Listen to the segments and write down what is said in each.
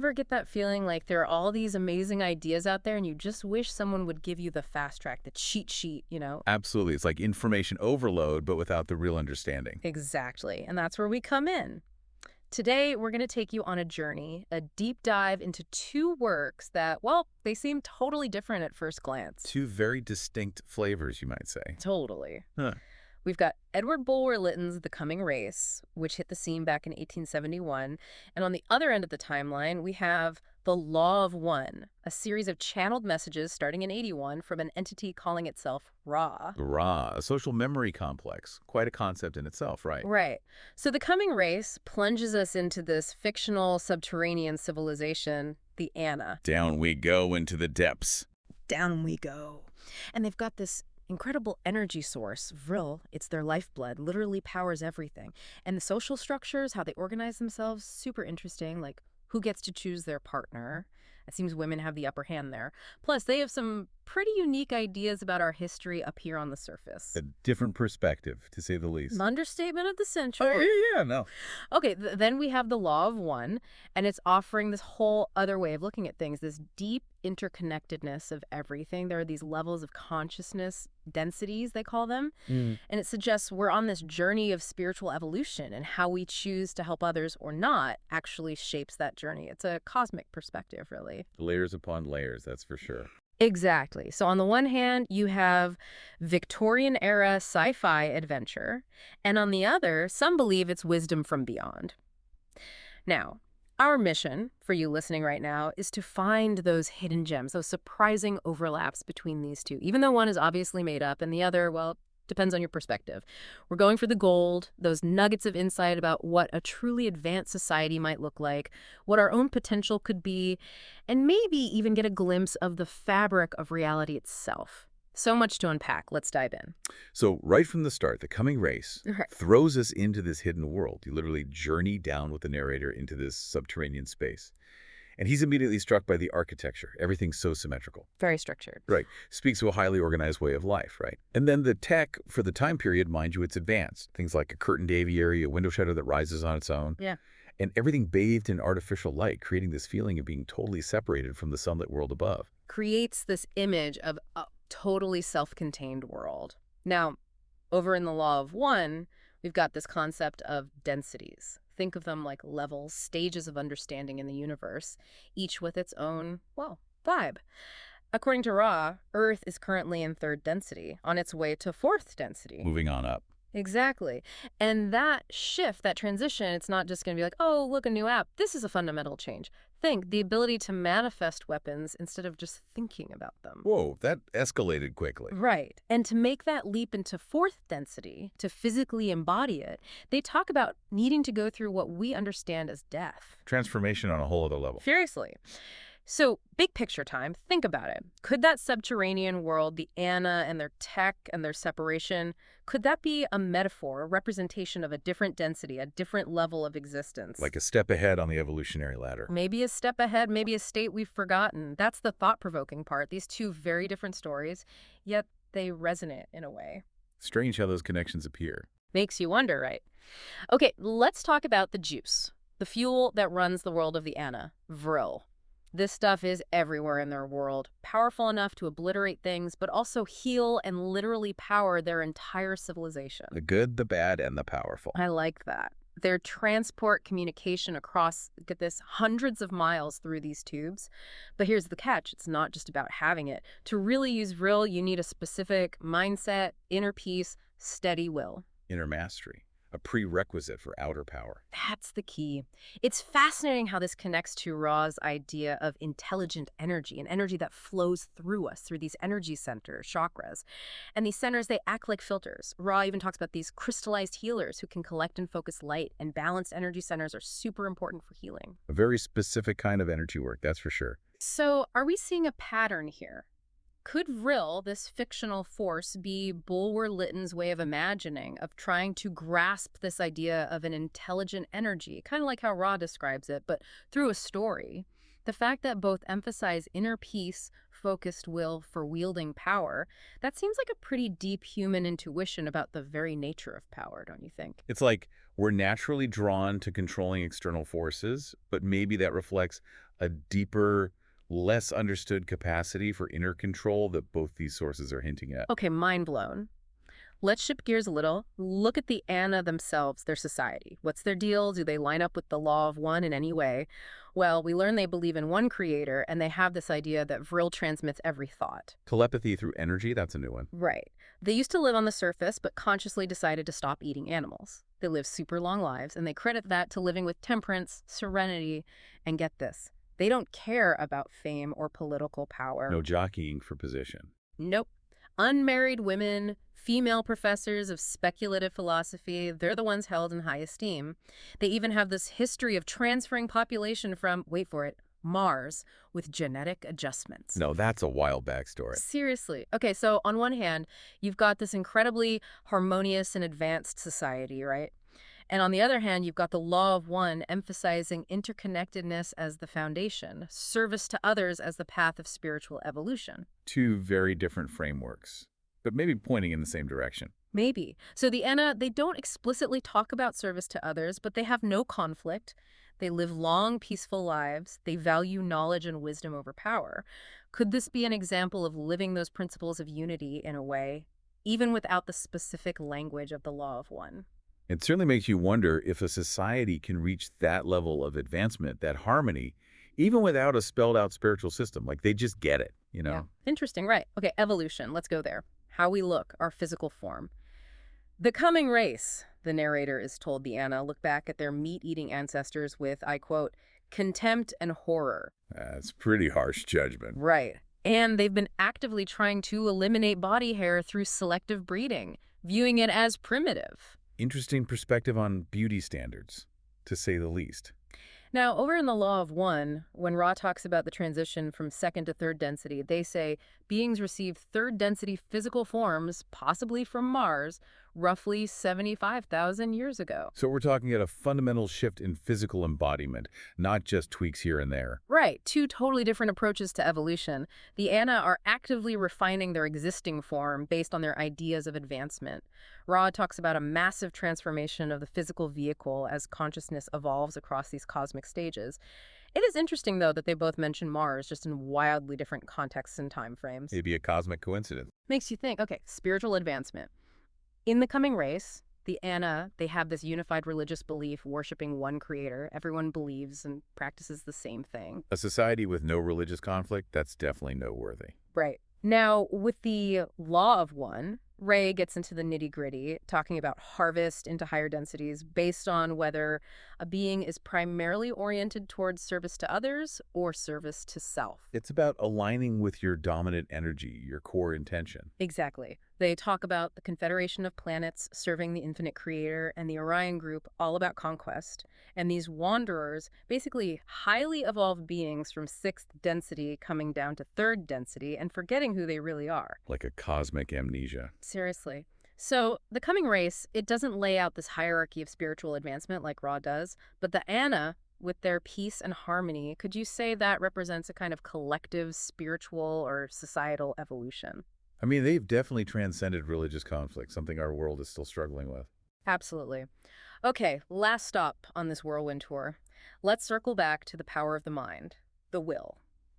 ever get that feeling like there are all these amazing ideas out there and you just wish someone would give you the fast track, the cheat sheet, you know? Absolutely. It's like information overload, but without the real understanding. Exactly. And that's where we come in. Today, we're going to take you on a journey, a deep dive into two works that, well, they seem totally different at first glance. Two very distinct flavors, you might say. Totally. Huh. We've got Edward Bulwer-Lytton's The Coming Race, which hit the scene back in 1871. And on the other end of the timeline, we have The Law of One, a series of channeled messages starting in 81 from an entity calling itself Ra. Ra, a social memory complex. Quite a concept in itself, right? Right. So The Coming Race plunges us into this fictional subterranean civilization, the Anna. Down we go into the depths. Down we go. And they've got this incredible energy source, Vril. It's their lifeblood, literally powers everything. And the social structures, how they organize themselves, super interesting, like who gets to choose their partner. It seems women have the upper hand there. Plus, they have some pretty unique ideas about our history up here on the surface. A different perspective, to say the least. An understatement of the century. Oh, yeah, no. Okay, then we have the Law of One, and it's offering this whole other way of looking at things, this deep interconnectedness of everything. There are these levels of consciousness, densities, they call them, and it suggests we're on this journey of spiritual evolution, and how we choose to help others or not actually shapes that journey. It's a cosmic perspective, really. Layers upon layers, that's for sure. Exactly. So on the one hand, you have Victorian era sci-fi adventure, and on the other, some believe it's wisdom from beyond. Now, our mission for you listening right now is to find those hidden gems, those surprising overlaps between these two, even though one is obviously made up and the other, well, depends on your perspective. We're going for the gold, those nuggets of insight about what a truly advanced society might look like, what our own potential could be, and maybe even get a glimpse of the fabric of reality itself. So much to unpack. Let's dive in. So right from the start, The Coming Race Right. throws us into this hidden world. You literally journey down with the narrator into this subterranean space. And he's immediately struck by the architecture. Everything's so symmetrical. Very structured. Right. Speaks to a highly organized way of life, right? And then the tech for the time period, mind you, it's advanced. Things like a curtained aviary, a window shutter that rises on its own. Yeah. And everything bathed in artificial light, creating this feeling of being totally separated from the sunlit world above. Creates this image of a totally self-contained world. Now, over in the Law of One, we've got this concept of densities. Think of them like levels, stages of understanding in the universe, each with its own, well, vibe. According to Ra, Earth is currently in third density, on its way to fourth density. Moving on up. Exactly. And that shift, that transition, it's not just going to be like, oh, look, a new app. This is a fundamental change. Think, the ability to manifest weapons instead of just thinking about them. Whoa, that escalated quickly. Right. And to make that leap into fourth density, to physically embody it, they talk about needing to go through what we understand as death. Transformation on a whole other level. Seriously. So, big picture time, think about it. Could that subterranean world, the Anna and their tech and their separation, could that be a metaphor, a representation of a different density, a different level of existence? Like a step ahead on the evolutionary ladder. Maybe a step ahead, maybe a state we've forgotten. That's the thought-provoking part. These two very different stories, yet they resonate in a way. Strange how those connections appear. Makes you wonder, right? Okay, let's talk about the juice, the fuel that runs the world of the Anna, Vril. This stuff is everywhere in their world, powerful enough to obliterate things, but also heal and literally power their entire civilization. The good, the bad, and the powerful. I like that. Their transport communication across, get this, hundreds of miles through these tubes. But here's the catch. It's not just about having it. To really use Vril, you need a specific mindset, inner peace, steady will. Inner mastery. A prerequisite for outer power. That's the key. It's fascinating how this connects to Ra's idea of intelligent energy, an energy that flows through us, through these energy centers, chakras. And these centers, they act like filters. Ra even talks about these crystallized healers who can collect and focus light, and balanced energy centers are super important for healing. A very specific kind of energy work, that's for sure. So are we seeing a pattern here? Could Vril, this fictional force, be Bulwer-Lytton's way of imagining, of trying to grasp this idea of an intelligent energy, kind of like how Ra describes it, but through a story? The fact that both emphasize inner peace, focused will for wielding power, that seems like a pretty deep human intuition about the very nature of power, don't you think? It's like we're naturally drawn to controlling external forces, but maybe that reflects a deeper, less understood capacity for inner control that both these sources are hinting at. Okay, mind blown. Let's shift gears a little. Look at the Anna themselves, their society. What's their deal? Do they line up with the law of one in any way? Well, we learn they believe in one creator, and they have this idea that Vril transmits every thought. Telepathy through energy, that's a new one. Right. They used to live on the surface, but consciously decided to stop eating animals. They live super long lives, and they credit that to living with temperance, serenity, and get this, they don't care about fame or political power. No jockeying for position. Nope. Unmarried women, female professors of speculative philosophy, they're the ones held in high esteem. They even have this history of transferring population from, wait for it, Mars with genetic adjustments. No, that's a wild backstory. Seriously. Okay, so on one hand, you've got this incredibly harmonious and advanced society, right? And on the other hand, you've got the law of one emphasizing interconnectedness as the foundation, service to others as the path of spiritual evolution. Two very different frameworks, but maybe pointing in the same direction. Maybe. So the Enna, they don't explicitly talk about service to others, but they have no conflict. They live long, peaceful lives. They value knowledge and wisdom over power. Could this be an example of living those principles of unity in a way, even without the specific language of the law of one? It certainly makes you wonder if a society can reach that level of advancement, that harmony, even without a spelled out spiritual system. Like they just get it, you know? Yeah. Interesting, right. Okay, evolution. Let's go there. How we look, our physical form. The coming race, the narrator is told the Anna, look back at their meat-eating ancestors with, I quote, contempt and horror. That's pretty harsh judgment. Right. And they've been actively trying to eliminate body hair through selective breeding, viewing it as primitive. Interesting perspective on beauty standards, to say the least. Now, over in the Law of One, when Ra talks about the transition from second to third density, they say beings receive third density physical forms, possibly from Mars, roughly 75,000 years ago. So we're talking at a fundamental shift in physical embodiment, not just tweaks here and there. Right, two totally different approaches to evolution. The Anna are actively refining their existing form based on their ideas of advancement. Ra talks about a massive transformation of the physical vehicle as consciousness evolves across these cosmic stages. It is interesting, though, that they both mention Mars, just in wildly different contexts and time frames. Maybe a cosmic coincidence. Makes you think, okay, spiritual advancement. In the coming race, the Anna, they have this unified religious belief worshiping one creator. Everyone believes and practices the same thing. A society with no religious conflict, that's definitely noteworthy. Right. Now, with the law of one, Ray gets into the nitty-gritty, talking about harvest into higher densities based on whether a being is primarily oriented towards service to others or service to self. It's about aligning with your dominant energy, your core intention. Exactly. They talk about the Confederation of Planets serving the infinite creator and the Orion group all about conquest. And these wanderers, basically highly evolved beings from sixth density coming down to third density and forgetting who they really are. Like a cosmic amnesia. Seriously. So the coming race, it doesn't lay out this hierarchy of spiritual advancement like Ra does, but the Anna, with their peace and harmony, could you say that represents a kind of collective spiritual or societal evolution? I mean, they've definitely transcended religious conflict, something our world is still struggling with. Absolutely. Okay, last stop on this whirlwind tour. Let's circle back to the power of the mind, the will.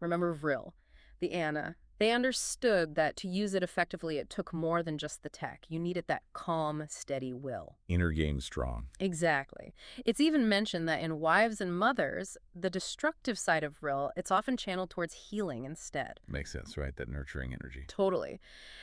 Remember Vril, the Anna. They understood that to use it effectively, it took more than just the tech. You needed that calm, steady will. Inner game strong. Exactly. It's even mentioned that in Wives and Mothers, the destructive side of Vril, it's often channeled towards healing instead. Makes sense, right? That nurturing energy. Totally.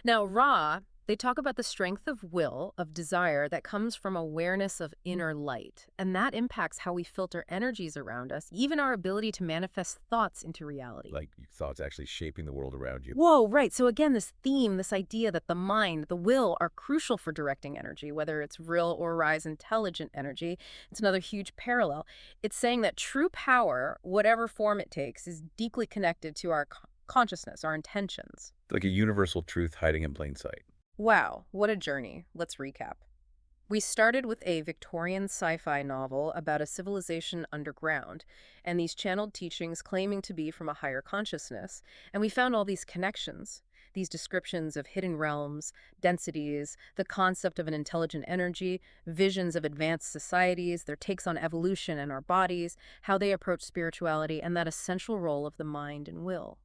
Now, Ra, they talk about the strength of will, of desire, that comes from awareness of inner light. And that impacts how we filter energies around us, even our ability to manifest thoughts into reality. Like your thoughts actually shaping the world around you. Whoa, right. So again, this theme, this idea that the mind, the will, are crucial for directing energy, whether it's Vril or Ra's intelligent energy. It's another huge parallel. It's saying that true power, whatever form it takes, is deeply connected to our consciousness, our intentions. Like a universal truth hiding in plain sight. Wow, what a journey. Let's recap. We started with a Victorian sci-fi novel about a civilization underground, and these channeled teachings claiming to be from a higher consciousness. And we found all these connections, these descriptions of hidden realms, densities, the concept of an intelligent energy, visions of advanced societies, their takes on evolution and our bodies, how they approach spirituality, and that essential role of the mind and will.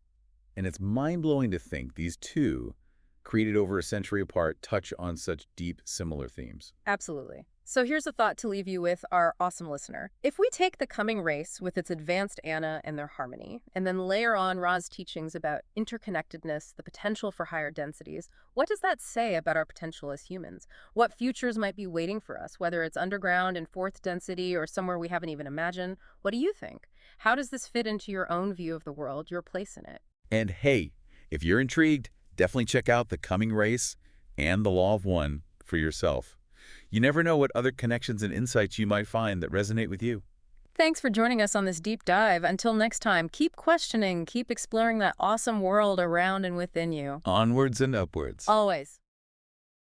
And it's mind-blowing to think these two, created over a century apart, touch on such deep, similar themes. Absolutely. So here's a thought to leave you with, our awesome listener. If we take the coming race with its advanced Anna and their harmony, and then layer on Ra's teachings about interconnectedness, the potential for higher densities, what does that say about our potential as humans? What futures might be waiting for us, whether it's underground in fourth density or somewhere we haven't even imagined? What do you think? How does this fit into your own view of the world, your place in it? And hey, if you're intrigued, definitely check out The Coming Race and The Law of One for yourself. You never know what other connections and insights you might find that resonate with you. Thanks for joining us on this deep dive. Until next time, keep questioning, keep exploring that awesome world around and within you. Onwards and upwards. Always.